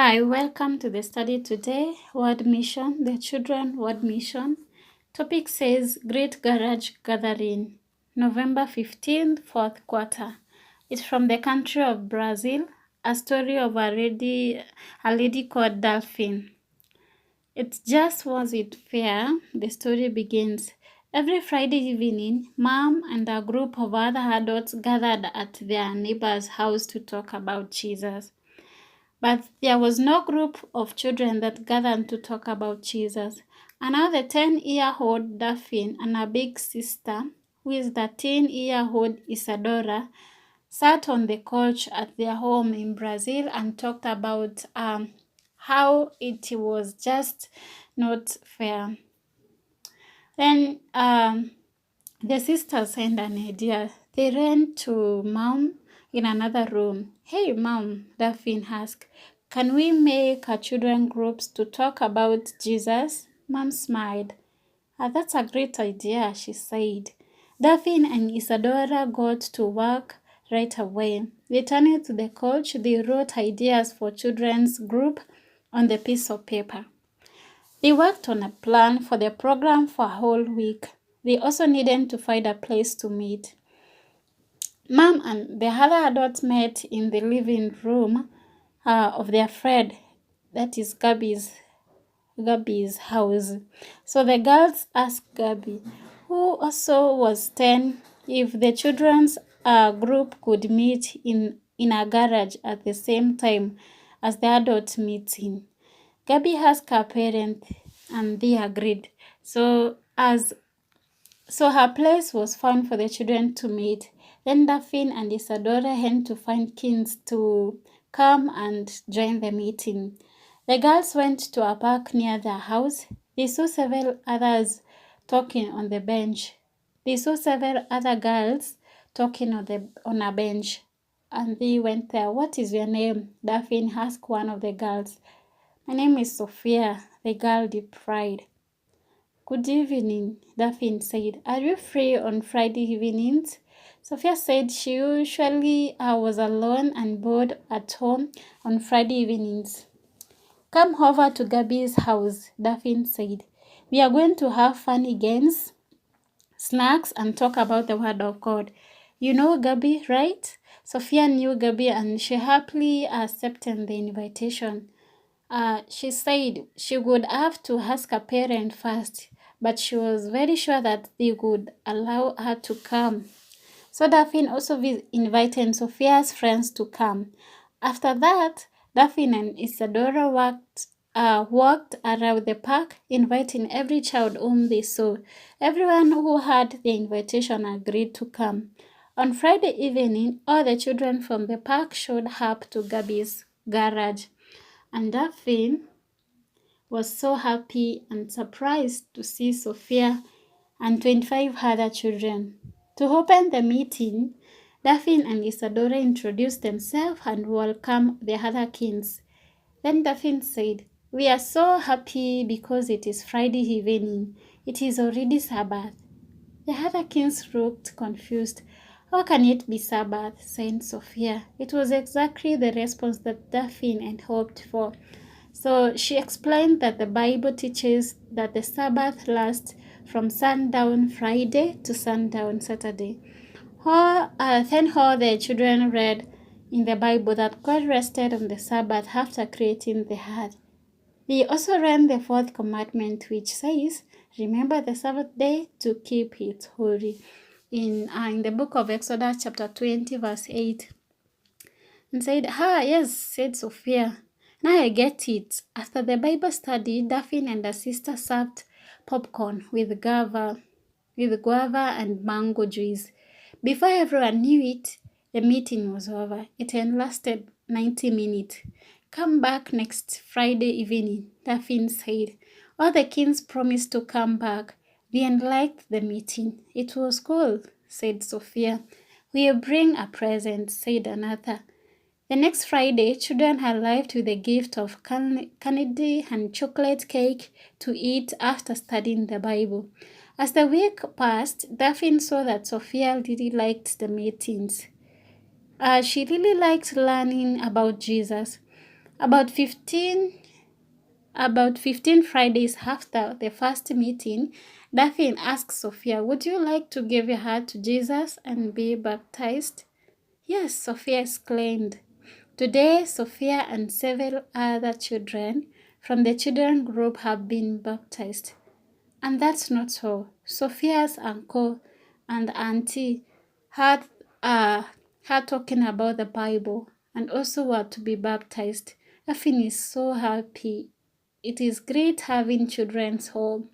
Hi, welcome to the study today. Word mission, the children word mission. Topic says Great Garage Gathering, November 15th, fourth quarter. It's from the country of Brazil, a story of a lady called Dolphin. It just wasn't fair. The story begins. Every Friday evening, Mom and a group of other adults gathered at their neighbor's house to talk about Jesus. But there was no group of children that gathered to talk about Jesus. And now the 10-year-old Daphne and her big sister, who is the 10-year-old Isadora, sat on the couch at their home in Brazil and talked about how it was just not fair. Then the sisters had an idea. They ran to Mom in another room. Hey, Mom, Daphne asked, can we make our children groups to talk about Jesus? Mom smiled. That's a great idea, she said. Daphne and Isadora got to work right away. They turned to the couch. They wrote ideas for children's group on the piece of paper. They worked on a plan for the program for a whole week. They also needed to find a place to meet. Mom and the other adults met in the living room of their friend, that is Gabby's house. So the girls asked Gabby, who also was 10, if the children's group could meet in a garage at the same time as the adult meeting. Gabby asked her parents and they agreed. So her place was found for the children to meet. Then Daphne and Isadora had to find kids to come and join the meeting. The girls went to a park near their house. They saw several others talking on the bench. They saw several other girls talking on a bench. And they went there. What is your name? Daphne asked one of the girls. My name is Sophia, the girl replied. Good evening, Daphne said. Are you free on Friday evenings? Sophia said she usually was alone and bored at home on Friday evenings. Come over to Gabby's house, Daphne said. We are going to have funny games, snacks, and talk about the Word of God. You know Gabby, right? Sophia knew Gabby and she happily accepted the invitation. She said she would have to ask her parents first, but she was very sure that they would allow her to come. So Daphne also invited Sophia's friends to come. After that, Daphne and Isadora walked around the park, inviting every child whom they saw. Everyone who had the invitation agreed to come. On Friday evening, all the children from the park showed up to Gabby's garage. And Daphne was so happy and surprised to see Sophia and 25 other children. To open the meeting, Daphne and Isadora introduced themselves and welcomed the other kids. Then Daphne said, we are so happy because it is Friday evening. It is already Sabbath. The other kids looked confused. How can it be Sabbath? Said Sophia. It was exactly the response that Daphne had hoped for. So she explained that the Bible teaches that the Sabbath lasts from sundown Friday to sundown Saturday. Then all the children read in the Bible that God rested on the Sabbath after creating the earth. They also read the fourth commandment, which says, remember the Sabbath day to keep it holy. In the book of Exodus chapter 20 verse 8. And said, yes, said Sophia. Now I get it. After the Bible study, Daphne and her sister served popcorn with guava and mango juice. Before everyone knew it, the meeting was over. It had lasted 90 minutes. Come back next Friday evening, Daphne said. All the kids promised to come back. They liked the meeting. It was cool, said Sophia. We'll bring a present, said another. The next Friday, children arrived with a gift of candy and chocolate cake to eat after studying the Bible. As the week passed, Daphne saw that Sophia really liked the meetings. She really liked learning about Jesus. About 15 Fridays after the first meeting, Daphne asked Sophia, "Would you like to give your heart to Jesus and be baptized?" "Yes," Sophia exclaimed. Today, Sophia and several other children from the children group have been baptized. And that's not all. Sophia's uncle and auntie heard her talking about the Bible and also were to be baptized. Daphne is so happy. It is great having children's home.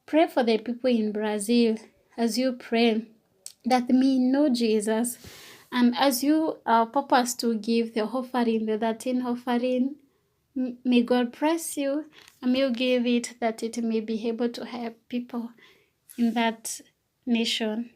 Pray for the people in Brazil as you pray that may know Jesus. And as you purpose to give the offering, the 13 offering, may God bless you and may you give it that it may be able to help people in that nation.